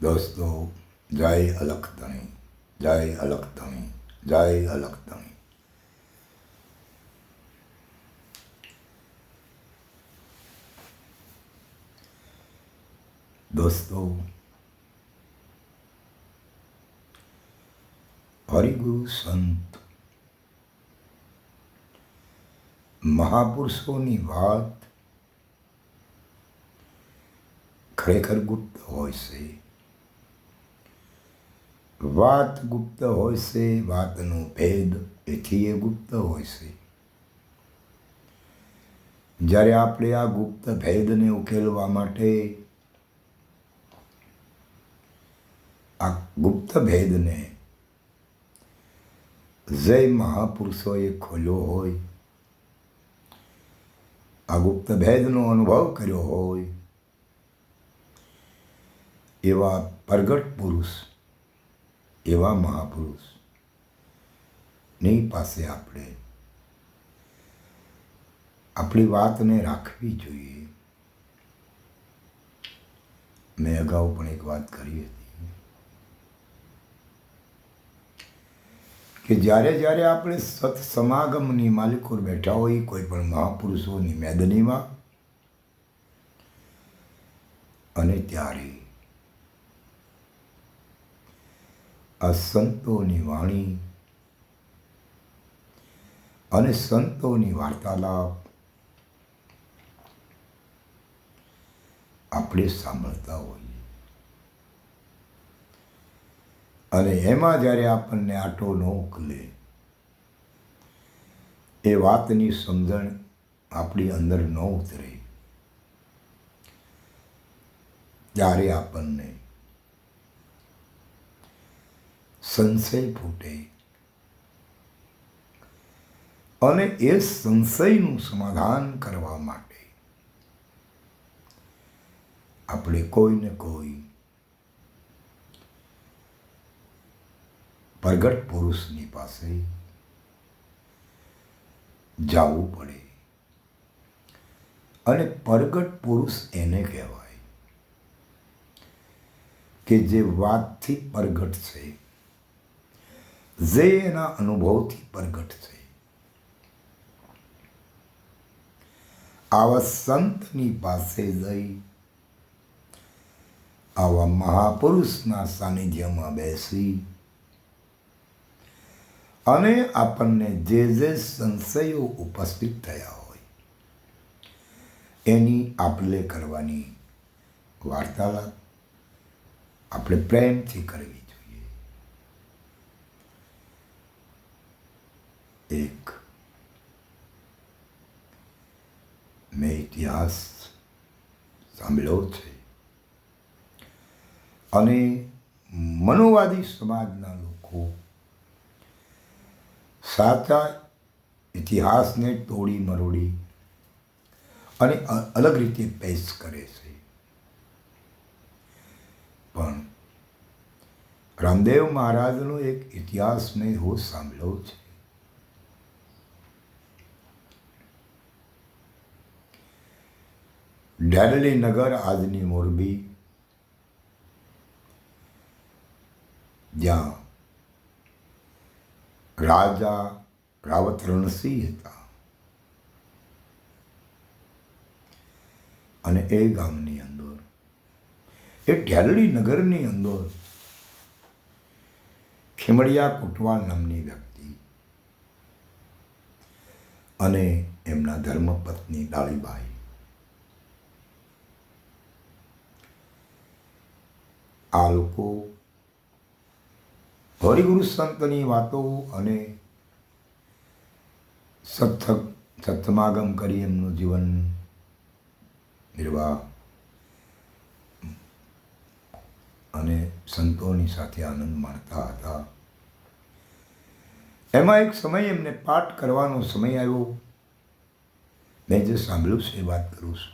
દોસ્તો, જય અલખધણી, જય અલખધણી, જય અલખધણી. દોસ્તો, હરિગુરુ સંત મહાપુરુષોની વાત ખરેખર ગુપ્ત હોય છે. વાત ગુપ્ત હોય છે, વાતનો ભેદ એથી એ ગુપ્ત હોય છે. જ્યારે આપણે આ ગુપ્ત ભેદને ઉકેલવા માટે આ ગુપ્ત ભેદને જે મહાપુરુષોએ ખોલ્યો હોય, આ ગુપ્ત ભેદનો અનુભવ કર્યો હોય, એવા પ્રગટ પુરુષ, એવા મહાપુરુષની પાસે આપણે આપણી વાતને રાખવી જોઈએ. મેં અગાઉ પણ એક વાત કરી હતી કે જ્યારે જ્યારે આપણે સત સમાગમની માલિકોર બેઠા હોય, કોઈ પણ મહાપુરુષોની મેદનીમાં, અને ત્યારે આ સંતોની વાણી અને સંતોની વાર્તાલાપ આપણે સાંભળતા હોઈએ, અને એમાં જ્યારે આપણને આટો ન ઉકલે, એ વાતની સમજણ આપણી અંદર ન ઉતરે, ત્યારે આપણને સંશય ફૂટે, અને એ સંશયનું સમાધાન કરવા માટે આપણે કોઈને કોઈ પ્રગટ પુરુષની પાસે જવું પડે. અને પ્રગટ પુરુષ એને કહેવાય કે જે વાતથી પ્રગટ છે, જે એના અનુભવથી પ્રગટ છે. આવા સંતની પાસે જઈ, આવા મહાપુરુષના સાનિધ્યમાં બેસી, અને આપણને જે જે સંશયો ઉપસ્થિત થયા હોય એની આપલે કરવાની વાર્તાલાપ આપણે પ્રેમથી કરવી જોઈએ. એક મેં ઇતિહાસ સાંભળ્યો છે, અને મનોવાદી સમાજના લોકો સાચા ઇતિહાસને તોડી મરોડી અને અલગ રીતે પેશ કરે છે. પણ રામદેવ મહારાજનો એક ઇતિહાસ મેં એવો સાંભળ્યો છે. ડેરલી નગર, આજની મોરબી, જ્યાં રાજા રાવત રણસિંહ હતા, અને એ ગામની અંદર, એ ઢેરલી નગરની અંદર ખીમડિયા કોટવાલ નામની વ્યક્તિ અને એમના ધર્મપત્ની ડાળીબાઈ, આ લોકો હરિગુરુ સંતની વાતો અને સત્સમાગમ કરી એમનું જીવન નિર્વાહ અને સંતોની સાથે આનંદ માણતા હતા. એમાં એક સમય એમને પાઠ કરવાનો સમય આવ્યો. મેં જે સાંભળ્યું છે એ વાત કરું છું.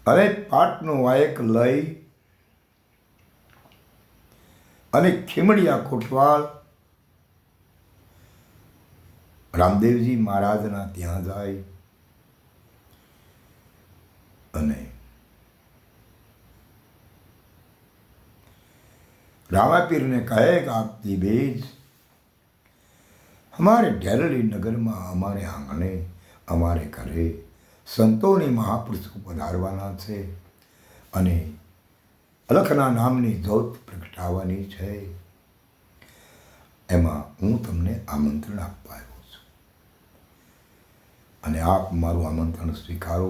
અને પાઠનો વાયક લઈ અને ખીમડિયા કોટવાલ રામદેવજી મહારાજના ત્યાં જાય અને रामापीर ने कहे कि आपकी बीज हमारे डेरली नगर में अमारे आंगणे अमारे घरे संतोनी महापुरुषो पधारवाना छे अने अलखना नामनी ज्योत प्रगटावानी छे। एमां हूँ तमने आमंत्रण आपवा आव्यो छुं अने आप मारुं आमंत्रण स्वीकारो।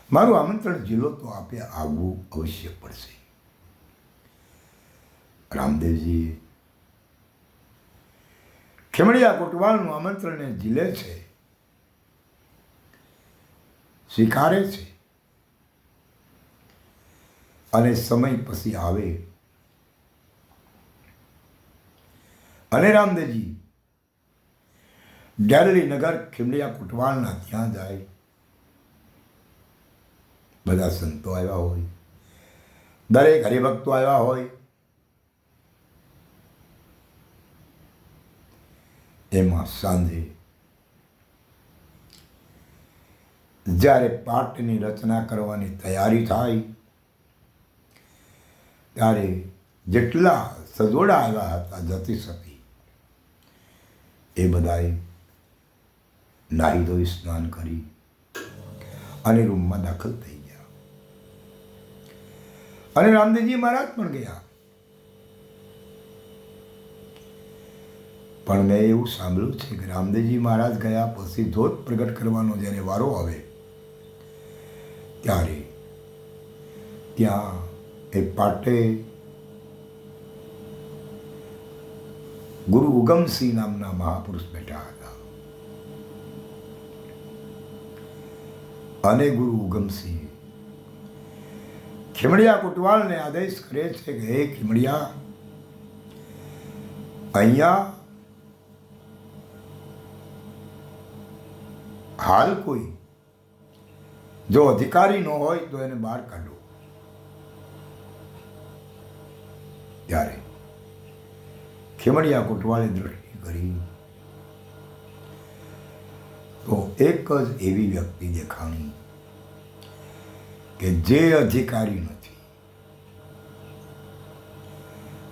मारुं आमंत्रण झीलो तो आपे आववुं अवश्य पड़शे। रामदेवजीए खेमड़िया कोटवालનું આમંત્રણને ઝીલે છે, સ્વીકારે છે અને સમય પછી આવે અને રામદેવજી ડેરલી નગર ખેમડિયા કોટવાલના ત્યાં જાય। બધા સંતો આવ્યા હોય, દરેક હરિભક્તો આવ્યા હોય। એમાં સાંજે જ્યારે પાઠની રચના કરવાની તૈયારી થાય ત્યારે જેટલા સજોડા આવ્યા હતા જતી સતી એ બધાએ નાહી ધોઈ સ્નાન કરી અને રૂમમાં દાખલ થઈ ગયા અને રામદેવજી મહારાજ પણ ગયા। પણ મેં એવું સાંભળ્યું છે કે રામદેવજી મહારાજ ગયા પછી જ્યોત પ્રગટ કરવાનો જ્યારે વારો આવે ત્યારે ત્યાં એ પાટે ગુરુ ઉગમસિંહ નામના મહાપુરુષ બેઠા હતા અને ગુરુ ઉગમસિંહ ખેમડિયા કોટવાલને આદેશ કરે છે કે હે ખેમડિયા, અહીંયા हाल कोई जो अधिकारी न हो तो एने बहार काढो। त्यारे खेमड़िया कोटवाले दृष्टि करी तो एक ज एवी व्यक्ति देखाणी के जे अधिकारी नथी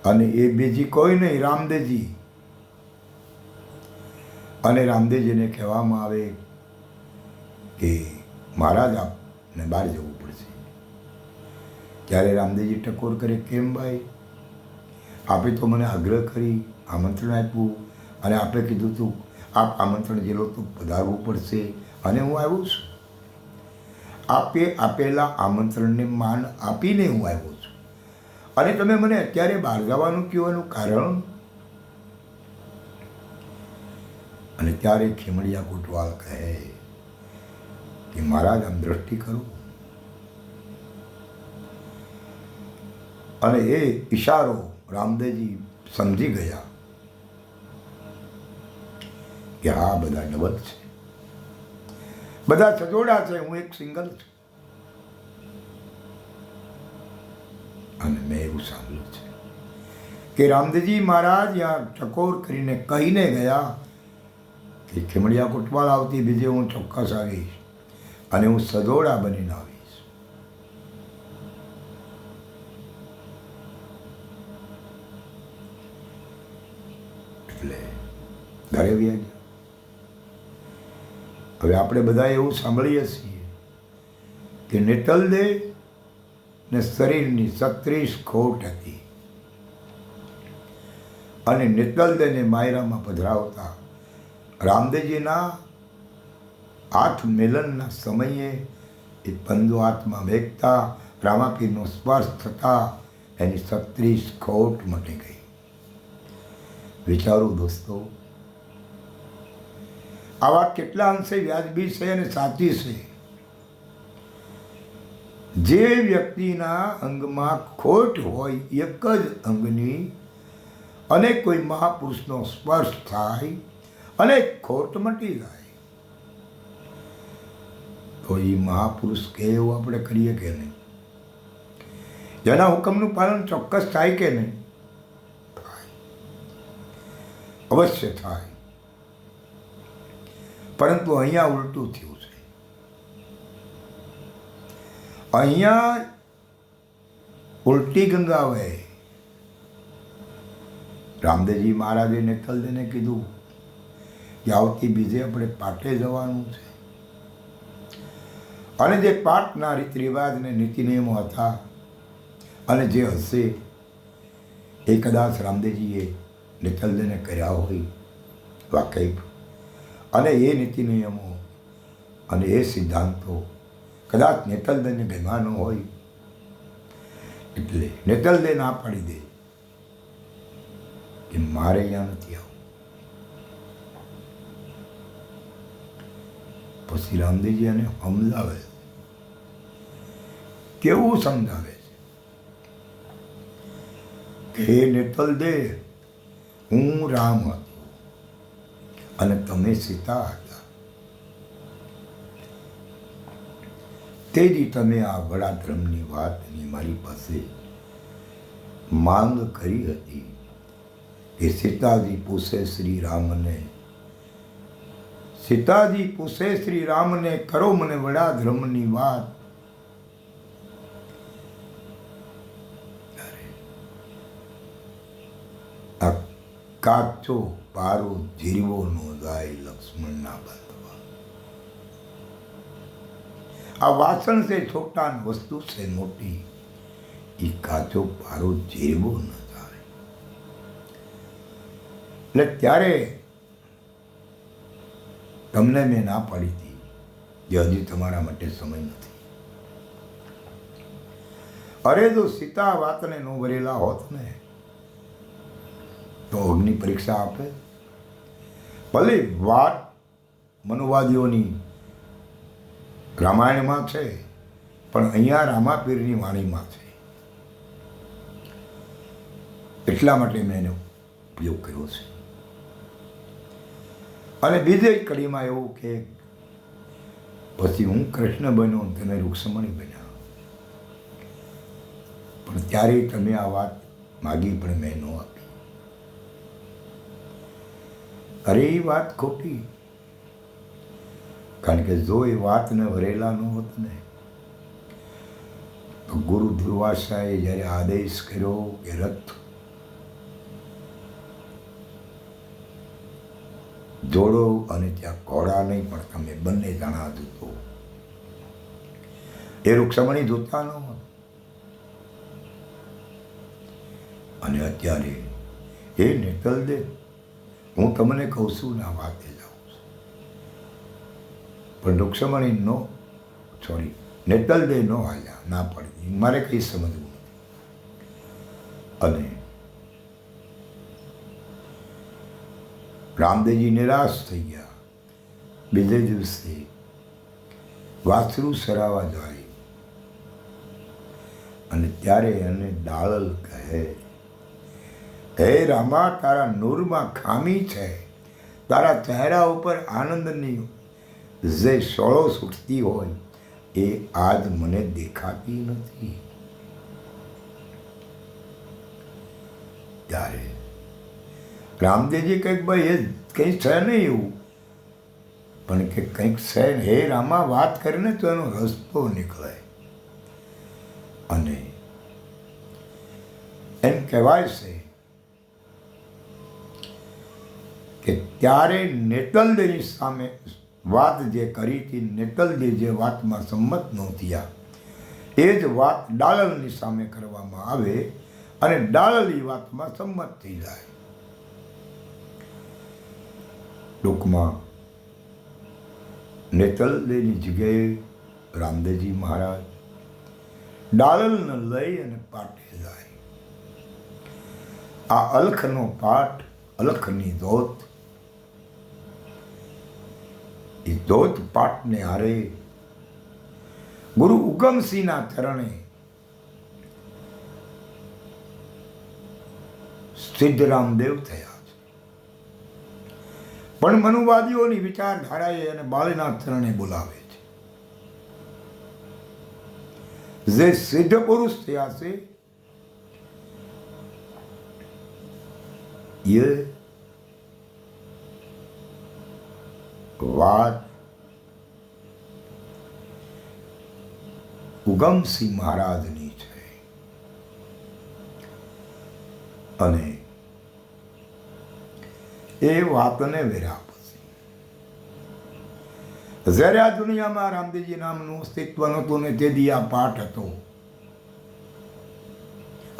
अने ए बीजी कोई नहीं रामदेवजी। अने रामदेवजी ने कहेवामां आवे कि महाराज आपने बहार जवुं पड़शे। त्यारे रामदेवजी टकोर करे, केम भाई, आपे तो मने आग्रह करी, आमंत्रण आप्युं अने आपे कीधुं तुं आप आमंत्रण झेलो तो पधारवुं पड़शे अने हूँ आव्यो छुं। आपे आपेला आमंत्रणने मान आपीने हूँ आव्यो छुं अने तमे मने अत्यारे बहार जवानुं कहेवानुं कारण। अने त्यारे खेमड़िया कोटवाल कहे कि महाराज आम दृष्टि करो अने ए इशारो रामदेवजी समझी गया कि आ बधा डबल छे, बधा सजोड़ा छे, हूँ एक सिंगल छुं। अने मैं एवुं सांभळ्युं छे कि रामदेवजी महाराज यहाँ टकोर करीने कहीने गया कि खेमड़िया कोटवाल आवती बीजे हूँ चोक्कस आवीश અને હું સજોડા બનીને આવીશ। એટલે ઘરે વ્યા ગયા। હવે આપણે બધા એવું સાંભળીએ છીએ કે નેતલદે ને શરીરની 36 ખોટ હતી અને નેતલદેને માયરામાં પધરાવતા રામદેવજીના हाथ मिलनना समये ए पंजो हाथ में वेगता रामापीरनो स्पर्श थता एनी 36 खोट मटी गई। विचारो दोस्तों, आ वात केटला अंशे व्याजबी छे अने साची छे। जे व्यक्तिना अंगमां खोट होय एक ज अंगनी अने कोई महापुरुषनो स्पर्श थाय अने खोट मटी जाय तो ये महापुरुष के एवं આપણે કરીએ કે નહીં? જેના હુકમનું પાલન ચોક્કસ થાય કે નહીં? થાય, અવશ્ય થાય। પરંતુ અહીંયા ઉલટું થયું છે। અહીંયા ઉલટી ગંગા વહે રામદેવજી મહારાજે નેતલદેને કીધું કે આવતી બીજે આપણે પાટે જવાનું છે, અને જે પાઠના રીત રિવાજ ને નીતિ નિયમો હતા અને જે હશે એ કદાચ રામદેવજીએ નેતલદેને કર્યા હોય વાકેફ, અને એ નીતિ નિયમો અને એ સિદ્ધાંતો કદાચ નેતલદેને ગમ્યા ન હોય, એટલે નેતલદે ના પાડી દે કે મારે અહીંયા નથી આવું. પછી રામદેવજી એને સમજાવે, કેવું સમજાવે છે કે નેતલદે, હું રામ હતો અને તમે સીતા હતા, તેથી તમે આ વડા ધર્મની વાતની મારી પાસે માંગ કરી હતી કે સીતાજી પૂછે શ્રી રામને, સીતાજી પૂછે શ્રી રામને, કરો મને વડા ધર્મની વાત. આ કાચો પારો જીરવો નો જાય લક્ષ્મણના બાંધવા. આ વાસણ છે છોટા, વસ્તુ છે મોટી, એ કાચો પારો જીરવો ન જાય. એટલે ત્યારે તમને મેં ના પાડી હતી કે હજી તમારા માટે સમય નથી. અરે જો સીતા વાતને નો ભરેલા હોત ને તો અગ્નિ પરીક્ષા આપે. ભલે વાત મનુવાદીઓની રામાયણમાં છે, પણ અહીંયા રામાપીરની વાણીમાં છે, એટલા માટે મેં એનો ઉપયોગ કર્યો છે. અને બીજે કડીમાં એવું કે પછી હું કૃષ્ણ બન્યો, તમે રૂક્ષ્મણી બન્યા, પણ ત્યારે તમે આ વાત માગી પણ મેં ન આપી. અરે એ વાત ખોટી, કારણ કે જો એ વાતને વરેલા ન હોત ને તો ગુરુ દુર્વાસાએ જ્યારે આદેશ કર્યો કે રથ જોડો અને ત્યાં ઘોડા નહીં પણ તમે બંને જણા જૂતો, એ રૂક્ષ્મણી જોતા ન હોત. અને અત્યારે એ નેતલદે, હું તમને કહું છું ના વાતે જાઉં છું, પણ રૂક્ષ્મણી નો નેતલદે નો હાલ્યા, ના પડી, મારે કંઈ સમજવું નથી. અને રામદેવજી નિરાશ થઈ ગયા. બીજે દિવસે વાછરું સરાવા જાય અને ત્યારે એને ડાળલ કહે, હે રામા, તારા નૂરમાં ખામી છે, તારા ચહેરા ઉપર આનંદની જે શોળો છૂટતી હોય એ આજ મને દેખાતી નથી. ત્યારે રામદેવજી કંઈક ભાઈ એ કંઈ છે નહીં એવું, પણ કે કંઈક છે, હે રામા વાત કરીને તો એનો રસ્તો નીકળે. અને એમ કહેવાય છે કે ત્યારે નેતલદેની સામે વાત જે કરી હતી, નેતલદે જે વાતમાં સંમત ન થયા, એ જ વાત ડાળલની સામે કરવામાં આવે અને ડાળલ એ વાતમાં સંમત થઈ જાય. ટૂંકમાં નેતલદેની જગ્યાએ રામદેવજી મહારાજ ડાળલને લઈ અને પાટે જાય. આ અલખનો પાઠ, અલખની ધોત, એ ધોત પાઠને હારે ગુરુ ઉગમસિંહના ચરણે સિદ્ધ રામદેવ થયા છે. પણ મનુવાદીઓની વિચારધારાએ અને બાળીના ચરણે બોલાવે છે. જે સિદ્ધ પુરુષ થયા છે એ વાત ઉગમસિંહ મહારાજની છે. અને એ વાતને વેરા પછી જ્યારે આ દુનિયામાં રામદેવજી નામનું અસ્તિત્વ નહોતું ને તે દી આ પાઠ હતો,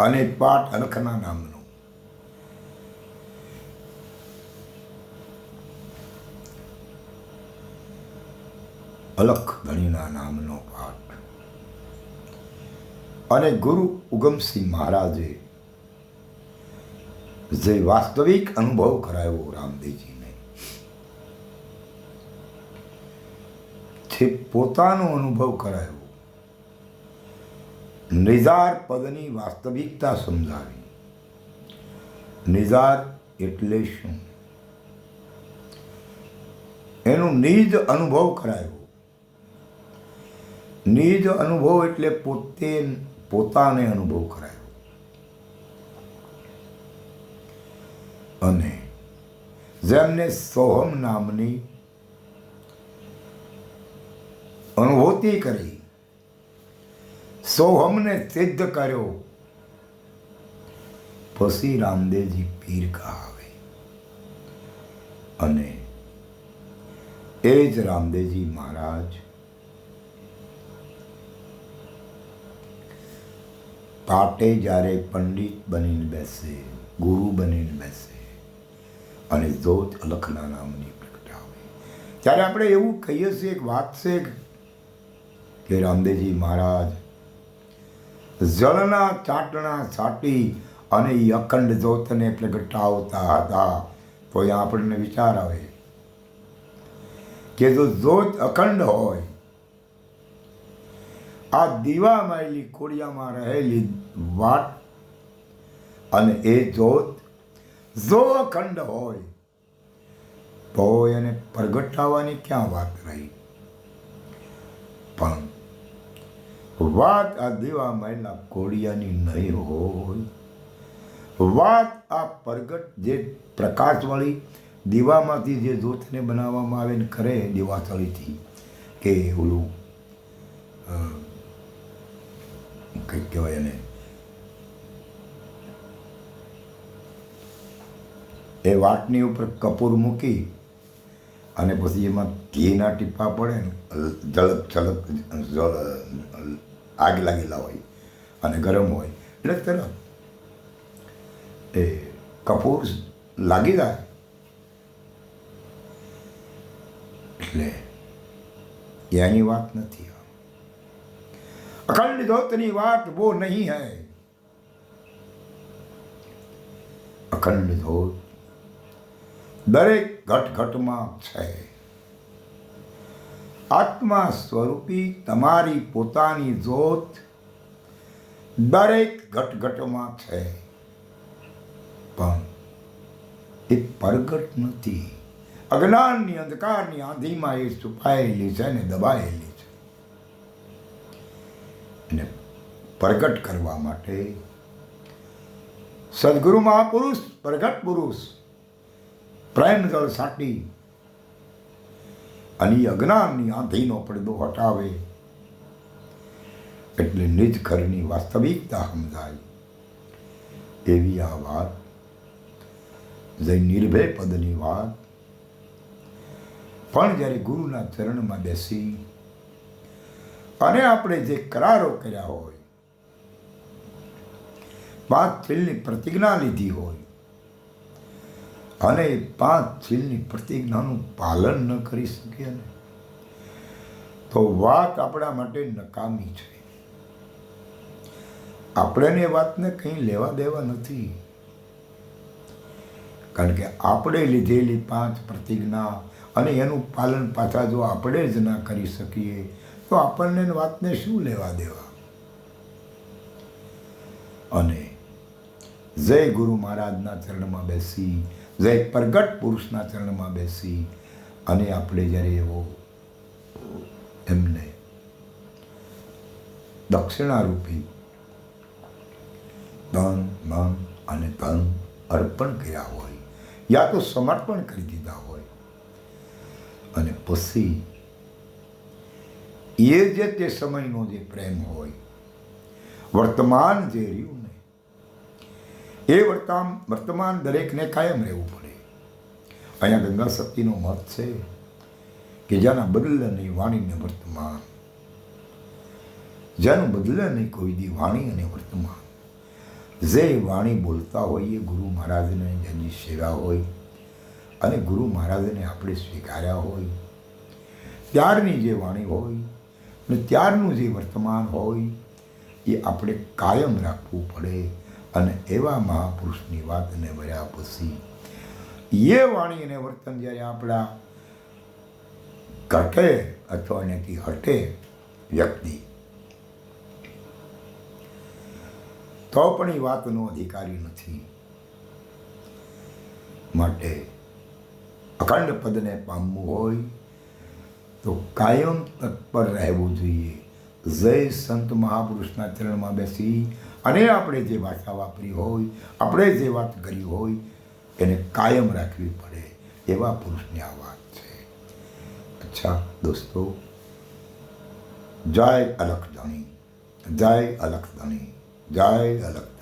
અને પાઠ અલખના નામનો. અલખ ધણીના નામનો પાઠ. અને ગુરુ ઉગમસિંહ મહારાજે જે વાસ્તવિક અનુભવ કરાયો રામદેવજીને, જે પોતાનો અનુભવ કરાયો, નિજાર પદની વાસ્તવિકતા સમજાવી. નિજાર એટલે શું એનું નિજ અનુભવ કરાયો. નિજ અનુભવ એટલે પોતાને અનુભવ કરાયો. અને જેમને સોહમ નામની અનુભૂતિ કરી, સોહમને સિદ્ધ કર્યો, પછી રામદેવજી પીર કહાવે. અને એ જ રામદેવજી મહારાજ પાટે જ્યારે પંડિત બનીને બેસે, ગુરુ બનીને બેસે અને જ્યોત અલખના નામની પ્રગટાવે, ત્યારે આપણે એવું કહીએ છીએ, એક વાત છે કે રામદેવજી મહારાજ જળના ચાટણા ચાટી અને એ અખંડ જ્યોતને પ્રગટાવતા હતા. તો અહીંયા આપણને વિચાર આવે કે જો જ્યોત અખંડ હોય, આ દીવા માયેલી કોડિયામાં રહેલી વાટ, અને એ જ્યોત જો અખંડ હોય તો એને પ્રગટાવવાની ક્યાં વાત રહી? પણ વાત આ દીવા માયેલા કોડિયાની નહીં હોય, વાત આ પ્રગટ જે પ્રકાશવાળી દીવામાંથી જે જ્યોતને બનાવવામાં આવે ને કરે દીવાસળીથી, કે ઓલું કંઈક કહેવાય એને, એ વાટની ઉપર કપૂર મૂકી અને પછી એમાં ઘીના ટીપા પડે ને, ઝલક આગ લાગેલા હોય અને ગરમ હોય એટલે તરત એ કપૂર લાગી જાય. એટલે એની વાત નથી. અખંડ જ્યોતની વાત वो नहीं है. અખંડ જ્યોત દરેક ઘટઘટમાં છે. આત્મા સ્વરૂપી તમારી પોતાની જ્યોત દરેક ઘટઘટમાં છે, પણ એ પ્રગટ નથી. અજ્ઞાનની અંધકારની આંધીમાં એ છુપાયેલી છે ને દબાયેલી છે. એને પ્રગટ કરવા માટે સદગુરુ મહાપુરુષ, પ્રગટ પુરુષ પ્રેમ જળ સાટી અને અજ્ઞાનની આંધીનો પડદો હટાવે, એટલે નિજ ઘરની વાસ્તવિકતા સમજાય. એવી આ વાત, જે નિર્ભય પદની વાત, પણ જ્યારે ગુરુના ચરણમાં બેસી અને આપણે જે કરારો કર્યા હોય, 5 ચીલની પ્રતિજ્ઞા લીધી હોય અને 5 ચીલની પ્રતિજ્ઞાનું પાલન ન કરી શકીએ ને, તો વાત આપણા માટે નકામી છે. આપણે એ વાતને કંઈ લેવા દેવા નથી, કારણ કે આપણે લીધેલી 5 પ્રતિજ્ઞા અને એનું પાલન પાછા જો આપણે જ ના કરી શકીએ તો આપણને વાતને શું લેવા દેવા. અને જય ગુરુ મહારાજના ચરણમાં બેસી, જય પ્રગટ પુરુષના ચરણમાં બેસી અને આપણે જ્યારે એવો એમને દક્ષિણારૂપી તન, મન અને ધન અર્પણ કર્યા હોય, યા તો સમર્પણ કરી દીધા હોય, અને પછી એ જે તે સમયનો જે પ્રેમ હોય, વર્તમાન જે રહ્યું ને, એ વર્તમાન દરેકને કાયમ રહેવું પડે. અહીંયા ગંગા સતીનો મત છે કે જેના બદલે નહીં વાણીને વર્તમાન, જેનું બદલે નહીં કોઈ દી વાણી અને વર્તમાન. જે વાણી બોલતા હોઈએ ગુરુ મહારાજને જેની સેવા હોય અને ગુરુ મહારાજને આપણે સ્વીકાર્યા હોય ત્યારની જે વાણી હોય અને ત્યારનું જે વર્તમાન હોય એ આપણે કાયમ રાખવું પડે. અને એવા મહાપુરુષની વાતને વર્યા પછી એ વાણી અને વર્તન જ્યારે આપણા ઘટે અથવા એનાથી હટે વ્યક્તિ, તો પણ એ વાતનો અધિકારી નથી. માટે અખંડ પદને પામવું હોય તો કાયમ તત્પર રહેવું જોઈએ. જય સંત મહાપુરુષના ચરણમાં બેસી અને આપણે જે ભાષા વાપરી હોય, આપણે જે વાત કરી હોય એને કાયમ રાખવી પડે. એવા પુરુષની આ વાત છે. અચ્છા દોસ્તો, જય અલખ ધણી, જય અલખ ધણી, જય અલખ.